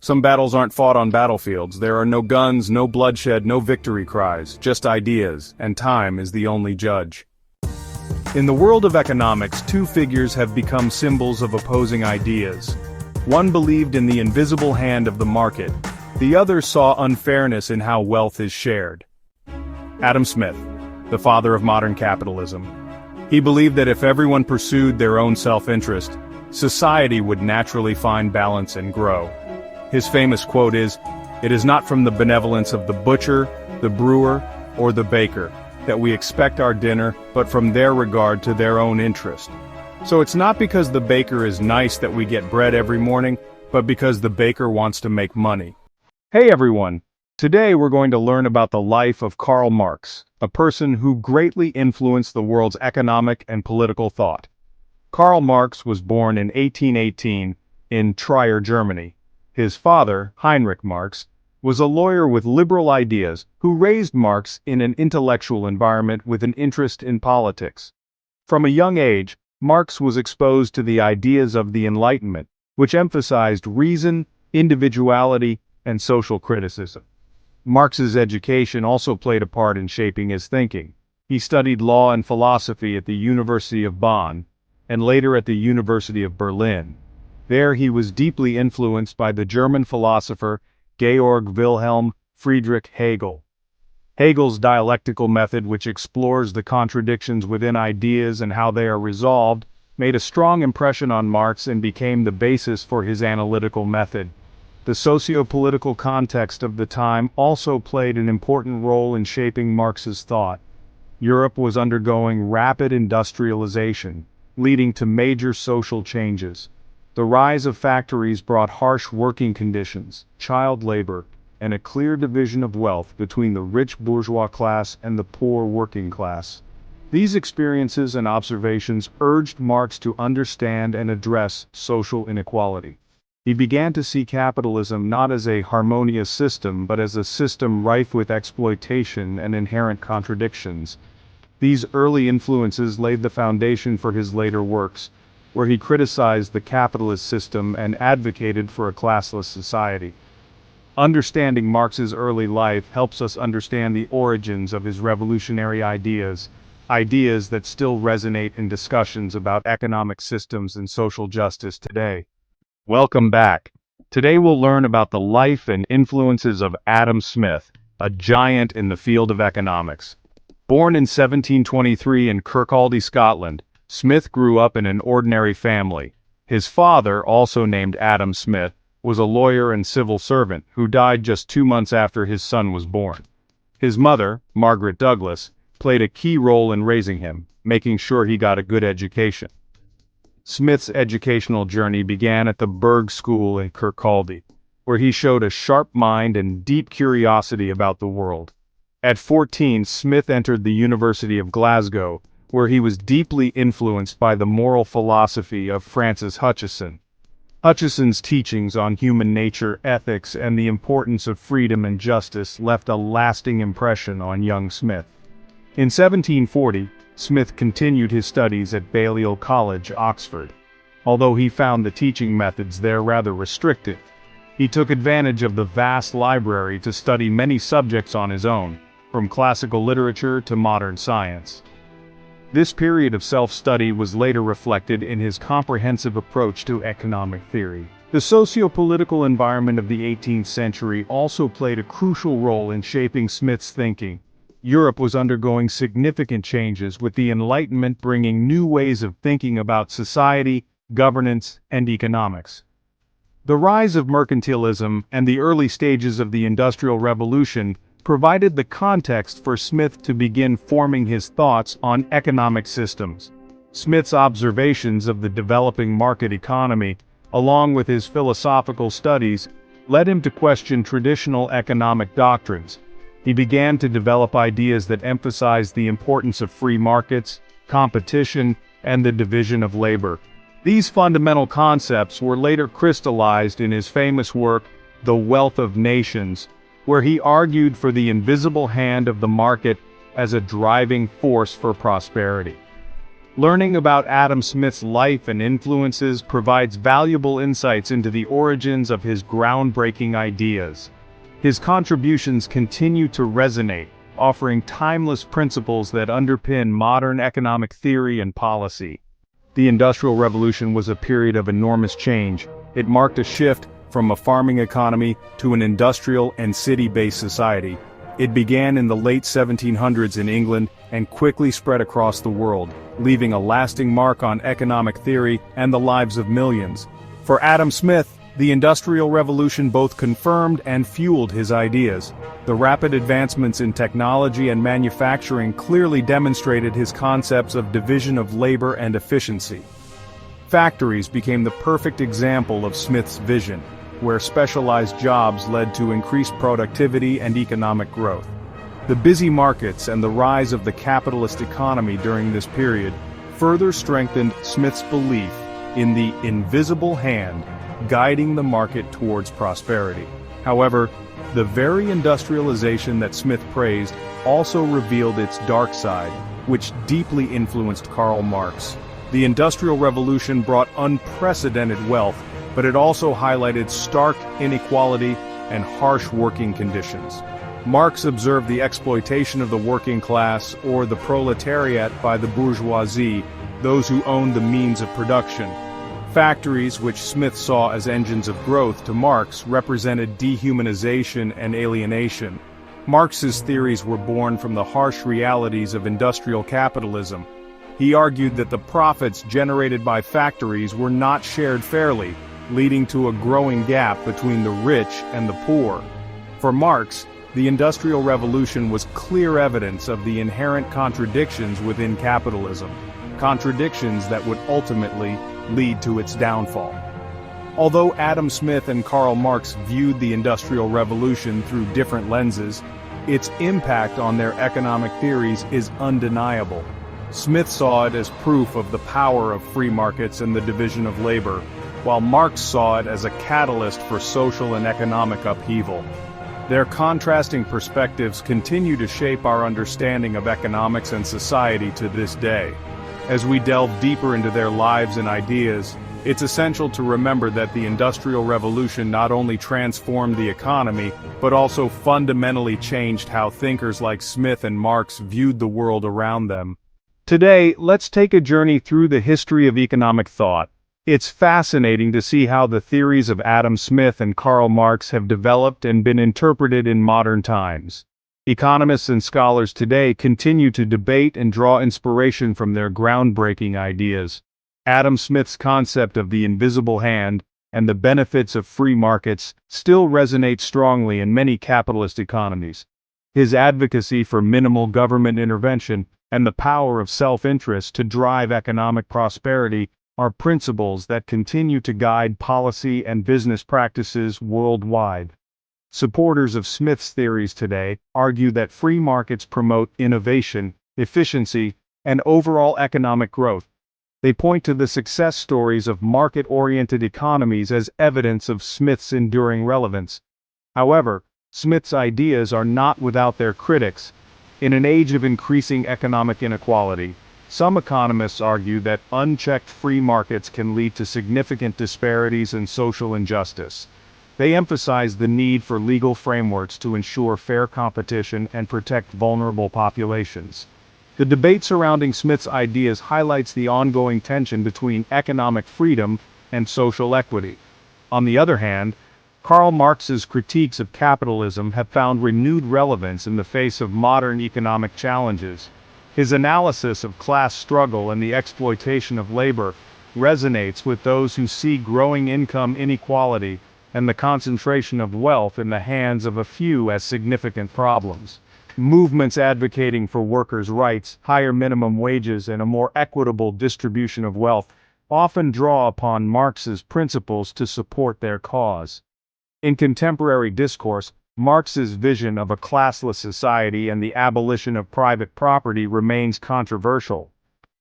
Some battles aren't fought on battlefields. There are no guns, no bloodshed, no victory cries, just ideas, and time is the only judge. In the world of economics, two figures have become symbols of opposing ideas. One believed in the invisible hand of the market. The other saw unfairness in how wealth is shared. Adam Smith, the father of modern capitalism. He believed that if everyone pursued their own self-interest, society would naturally find balance and grow. His famous quote is, "It is not from the benevolence of the butcher, the brewer, or the baker that we expect our dinner, but from their regard to their own interest." So it's not because the baker is nice that we get bread every morning, but because the baker wants to make money. Hey everyone! Today we're going to learn about the life of Karl Marx, a person who greatly influenced the world's economic and political thought. Karl Marx was born in 1818 in Trier, Germany. His father, Heinrich Marx, was a lawyer with liberal ideas who raised Marx in an intellectual environment with an interest in politics. From a young age, Marx was exposed to the ideas of the Enlightenment, which emphasized reason, individuality, and social criticism. Marx's education also played a part in shaping his thinking. He studied law and philosophy at the University of Bonn, and later at the University of Berlin. There he was deeply influenced by the German philosopher Georg Wilhelm Friedrich Hegel. Hegel's dialectical method, which explores the contradictions within ideas and how they are resolved, made a strong impression on Marx and became the basis for his analytical method. The socio-political context of the time also played an important role in shaping Marx's thought. Europe was undergoing rapid industrialization, leading to major social changes. The rise of factories brought harsh working conditions, child labor, and a clear division of wealth between the rich bourgeois class and the poor working class. These experiences and observations urged Marx to understand and address social inequality. He began to see capitalism not as a harmonious system but as a system rife with exploitation and inherent contradictions. These early influences laid the foundation for his later works, where he criticized the capitalist system and advocated for a classless society. Understanding Marx's early life helps us understand the origins of his revolutionary ideas that still resonate in discussions about economic systems and social justice today. Welcome back. Today we'll learn about the life and influences of Adam Smith, a giant in the field of economics. Born in 1723 in Kirkcaldy, Scotland, Smith grew up in an ordinary family. His father, also named Adam Smith, was a lawyer and civil servant who died just 2 months after his son was born. His mother, Margaret Douglas, played a key role in raising him, making sure he got a good education. Smith's educational journey began at the Burgh School in Kirkcaldy, where he showed a sharp mind and deep curiosity about the world. At 14, Smith entered the University of Glasgow, where he was deeply influenced by the moral philosophy of Francis Hutcheson. Hutcheson's teachings on human nature, ethics, and the importance of freedom and justice left a lasting impression on young Smith. In 1740, Smith continued his studies at Balliol College, Oxford. Although he found the teaching methods there rather restrictive, he took advantage of the vast library to study many subjects on his own, from classical literature to modern science. This period of self-study was later reflected in his comprehensive approach to economic theory. The socio-political environment of the 18th century also played a crucial role in shaping Smith's thinking. Europe was undergoing significant changes, with the Enlightenment bringing new ways of thinking about society, governance, and economics. The rise of mercantilism and the early stages of the Industrial Revolution provided the context for Smith to begin forming his thoughts on economic systems. Smith's observations of the developing market economy, along with his philosophical studies, led him to question traditional economic doctrines. He began to develop ideas that emphasized the importance of free markets, competition, and the division of labor. These fundamental concepts were later crystallized in his famous work, The Wealth of Nations, where he argued for the invisible hand of the market as a driving force for prosperity. Learning about Adam Smith's life and influences provides valuable insights into the origins of his groundbreaking ideas. His contributions continue to resonate, offering timeless principles that underpin modern economic theory and policy. The Industrial Revolution was a period of enormous change. It marked a shift from a farming economy to an industrial and city-based society. It began in the late 1700s in England and quickly spread across the world, leaving a lasting mark on economic theory and the lives of millions. For Adam Smith, the Industrial Revolution both confirmed and fueled his ideas. The rapid advancements in technology and manufacturing clearly demonstrated his concepts of division of labor and efficiency. Factories became the perfect example of Smith's vision, where specialized jobs led to increased productivity and economic growth. The busy markets and the rise of the capitalist economy during this period further strengthened Smith's belief in the invisible hand guiding the market towards prosperity. However, the very industrialization that Smith praised also revealed its dark side, which deeply influenced Karl Marx. The Industrial Revolution brought unprecedented wealth, but it also highlighted stark inequality and harsh working conditions. Marx observed the exploitation of the working class, or the proletariat, by the bourgeoisie, those who owned the means of production. Factories, which Smith saw as engines of growth to Marx, represented dehumanization and alienation. Marx's theories were born from the harsh realities of industrial capitalism. He argued that the profits generated by factories were not shared fairly, leading to a growing gap between the rich and the poor. For Marx, the Industrial Revolution was clear evidence of the inherent contradictions within capitalism, contradictions that would ultimately lead to its downfall. Although Adam Smith and Karl Marx viewed the Industrial Revolution through different lenses, its impact on their economic theories is undeniable. Smith saw it as proof of the power of free markets and the division of labor, while Marx saw it as a catalyst for social and economic upheaval. Their contrasting perspectives continue to shape our understanding of economics and society to this day. As we delve deeper into their lives and ideas, it's essential to remember that the Industrial Revolution not only transformed the economy, but also fundamentally changed how thinkers like Smith and Marx viewed the world around them. Today, let's take a journey through the history of economic thought. It's fascinating to see how the theories of Adam Smith and Karl Marx have developed and been interpreted in modern times. Economists and scholars today continue to debate and draw inspiration from their groundbreaking ideas. Adam Smith's concept of the invisible hand and the benefits of free markets still resonate strongly in many capitalist economies. His advocacy for minimal government intervention and the power of self-interest to drive economic prosperity are principles that continue to guide policy and business practices worldwide. Supporters of Smith's theories today argue that free markets promote innovation, efficiency, and overall economic growth. They point to the success stories of market-oriented economies as evidence of Smith's enduring relevance. However, Smith's ideas are not without their critics. In an age of increasing economic inequality, some economists argue that unchecked free markets can lead to significant disparities and social injustice. They emphasize the need for legal frameworks to ensure fair competition and protect vulnerable populations. The debate surrounding Smith's ideas highlights the ongoing tension between economic freedom and social equity. On the other hand, Karl Marx's critiques of capitalism have found renewed relevance in the face of modern economic challenges. His analysis of class struggle and the exploitation of labor resonates with those who see growing income inequality and the concentration of wealth in the hands of a few as significant problems. Movements advocating for workers' rights, higher minimum wages, and a more equitable distribution of wealth often draw upon Marx's principles to support their cause. In contemporary discourse, Marx's vision of a classless society and the abolition of private property remains controversial.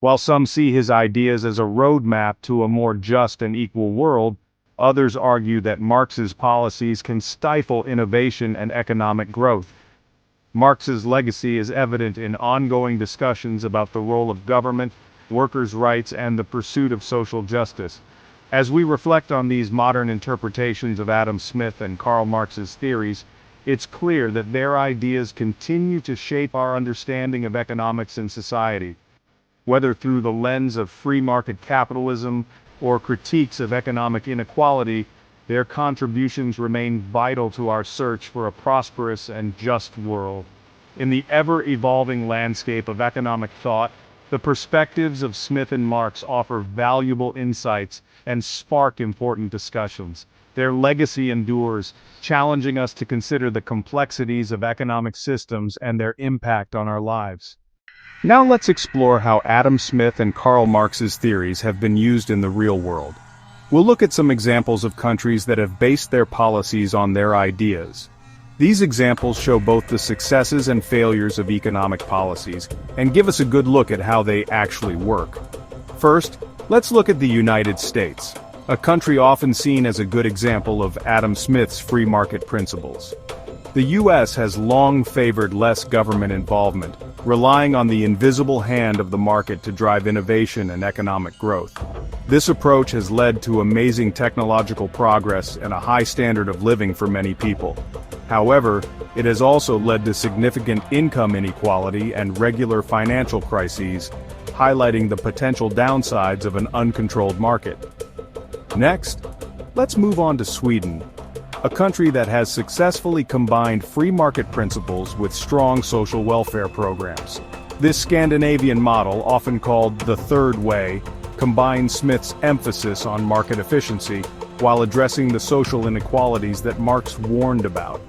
While some see his ideas as a roadmap to a more just and equal world, others argue that Marx's policies can stifle innovation and economic growth. Marx's legacy is evident in ongoing discussions about the role of government, workers' rights, and the pursuit of social justice. As we reflect on these modern interpretations of Adam Smith and Karl Marx's theories, it's clear that their ideas continue to shape our understanding of economics and society. Whether through the lens of free market capitalism or critiques of economic inequality, their contributions remain vital to our search for a prosperous and just world. In the ever-evolving landscape of economic thought, the perspectives of Smith and Marx offer valuable insights and spark important discussions. Their legacy endures, challenging us to consider the complexities of economic systems and their impact on our lives. Now let's explore how Adam Smith and Karl Marx's theories have been used in the real world. We'll look at some examples of countries that have based their policies on their ideas. These examples show both the successes and failures of economic policies, and give us a good look at how they actually work. First, let's look at the United States, a country often seen as a good example of Adam Smith's free market principles. The U.S. has long favored less government involvement, relying on the invisible hand of the market to drive innovation and economic growth. This approach has led to amazing technological progress and a high standard of living for many people. However, it has also led to significant income inequality and regular financial crises, highlighting the potential downsides of an uncontrolled market. Next, let's move on to Sweden, a country that has successfully combined free market principles with strong social welfare programs. This Scandinavian model, often called the third way, combines Smith's emphasis on market efficiency while addressing the social inequalities that Marx warned about.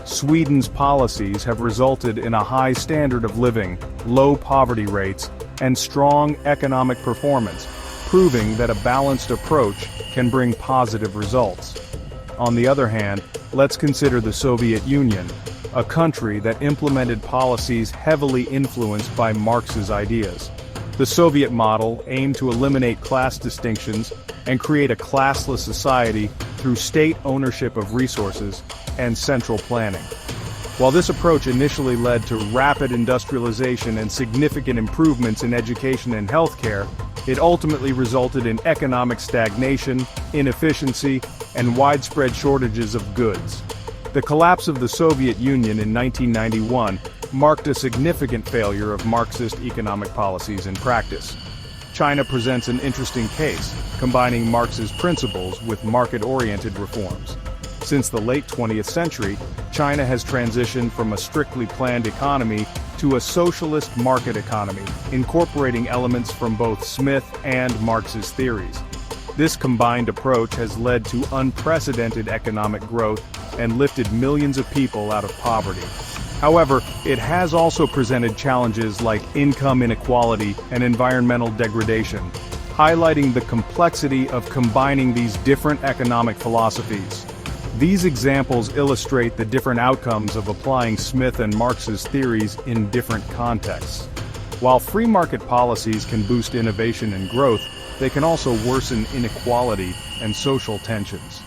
Sweden's policies have resulted in a high standard of living, low poverty rates, and strong economic performance, proving that a balanced approach can bring positive results. On the other hand, let's consider the Soviet Union, a country that implemented policies heavily influenced by Marx's ideas. The Soviet model aimed to eliminate class distinctions and create a classless society through state ownership of resources and central planning. While this approach initially led to rapid industrialization and significant improvements in education and healthcare, it ultimately resulted in economic stagnation, inefficiency, and widespread shortages of goods. The collapse of the Soviet Union in 1991 marked a significant failure of Marxist economic policies in practice. China presents an interesting case, combining Marx's principles with market-oriented reforms. Since the late 20th century, China has transitioned from a strictly planned economy to a socialist market economy, incorporating elements from both Smith and Marx's theories. This combined approach has led to unprecedented economic growth and lifted millions of people out of poverty. However, it has also presented challenges like income inequality and environmental degradation, highlighting the complexity of combining these different economic philosophies. These examples illustrate the different outcomes of applying Smith and Marx's theories in different contexts. While free market policies can boost innovation and growth, they can also worsen inequality and social tensions.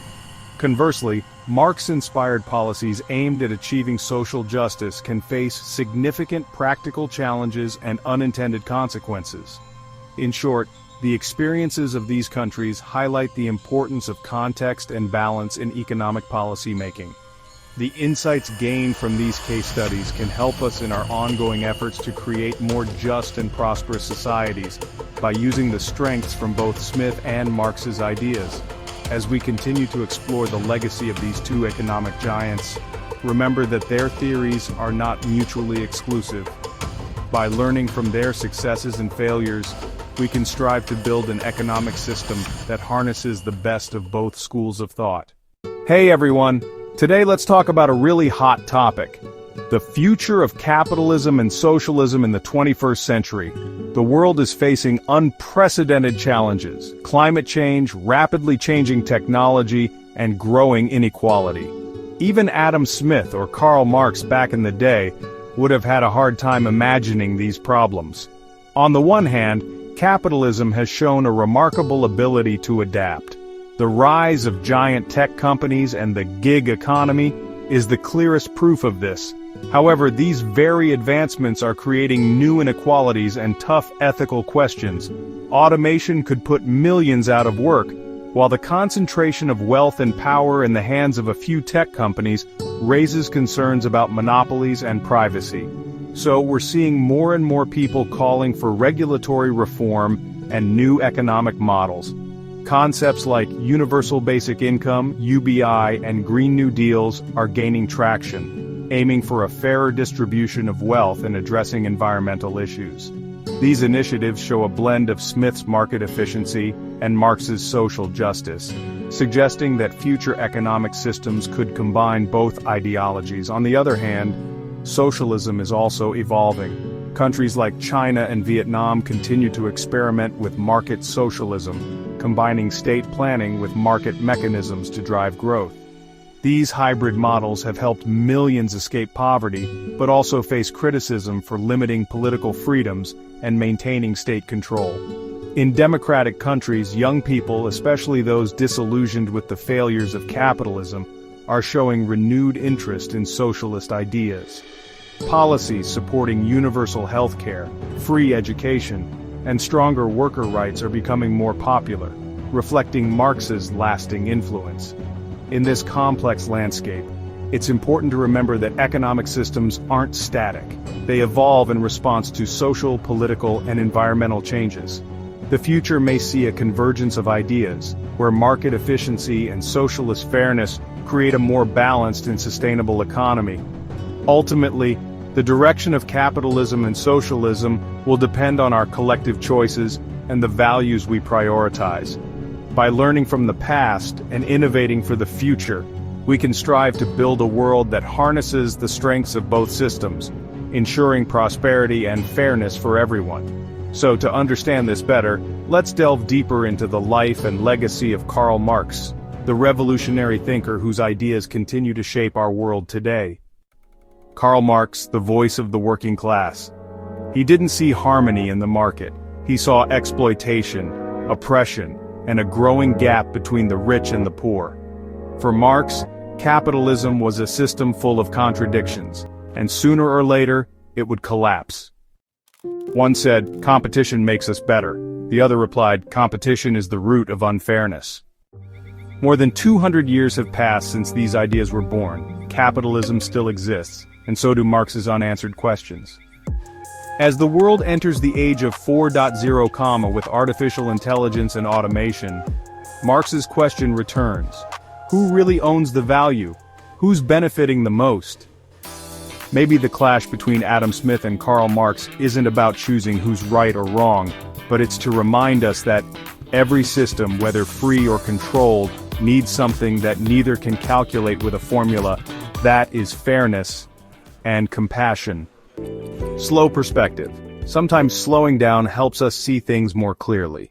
Conversely, Marx-inspired policies aimed at achieving social justice can face significant practical challenges and unintended consequences. In short, the experiences of these countries highlight the importance of context and balance in economic policy making. The insights gained from these case studies can help us in our ongoing efforts to create more just and prosperous societies by using the strengths from both Smith and Marx's ideas. As we continue to explore the legacy of these two economic giants, remember that their theories are not mutually exclusive. By learning from their successes and failures, we can strive to build an economic system that harnesses the best of both schools of thought. Hey everyone! Today let's talk about a really hot topic. The future of capitalism and socialism in the 21st century. The world is facing unprecedented challenges: climate change, rapidly changing technology, and growing inequality. Even Adam Smith or Karl Marx back in the day would have had a hard time imagining these problems. On the one hand, capitalism has shown a remarkable ability to adapt. The rise of giant tech companies and the gig economy is the clearest proof of this, However, these very advancements are creating new inequalities and tough ethical questions. Automation could put millions out of work, while the concentration of wealth and power in the hands of a few tech companies raises concerns about monopolies and privacy. So we're seeing more and more people calling for regulatory reform and new economic models. Concepts like universal basic income, UBI, and Green New Deals are gaining traction, aiming for a fairer distribution of wealth and addressing environmental issues. These initiatives show a blend of Smith's market efficiency and Marx's social justice, suggesting that future economic systems could combine both ideologies. On the other hand, socialism is also evolving. Countries like China and Vietnam continue to experiment with market socialism, combining state planning with market mechanisms to drive growth. These hybrid models have helped millions escape poverty, but also face criticism for limiting political freedoms and maintaining state control. In democratic countries, young people, especially those disillusioned with the failures of capitalism, are showing renewed interest in socialist ideas. Policies supporting universal health care, free education, and stronger worker rights are becoming more popular, reflecting Marx's lasting influence. In this complex landscape, it's important to remember that economic systems aren't static. They evolve in response to social, political, and environmental changes. The future may see a convergence of ideas, where market efficiency and socialist fairness create a more balanced and sustainable economy. Ultimately, the direction of capitalism and socialism will depend on our collective choices and the values we prioritize. By learning from the past and innovating for the future, we can strive to build a world that harnesses the strengths of both systems, ensuring prosperity and fairness for everyone. So to understand this better, let's delve deeper into the life and legacy of Karl Marx, the revolutionary thinker whose ideas continue to shape our world today. Karl Marx, the voice of the working class. He didn't see harmony in the market. He saw exploitation, oppression, and a growing gap between the rich and the poor. For Marx, capitalism was a system full of contradictions, and sooner or later, it would collapse. One said, "Competition makes us better." The other replied, "Competition is the root of unfairness." More than 200 years have passed since these ideas were born. Capitalism still exists, and so do Marx's unanswered questions. As the world enters the age of 4.0, with artificial intelligence and automation, Marx's question returns. Who really owns the value? Who's benefiting the most? Maybe the clash between Adam Smith and Karl Marx isn't about choosing who's right or wrong, but it's to remind us that every system, whether free or controlled, needs something that neither can calculate with a formula. That is fairness and compassion. Slow perspective. Sometimes slowing down helps us see things more clearly.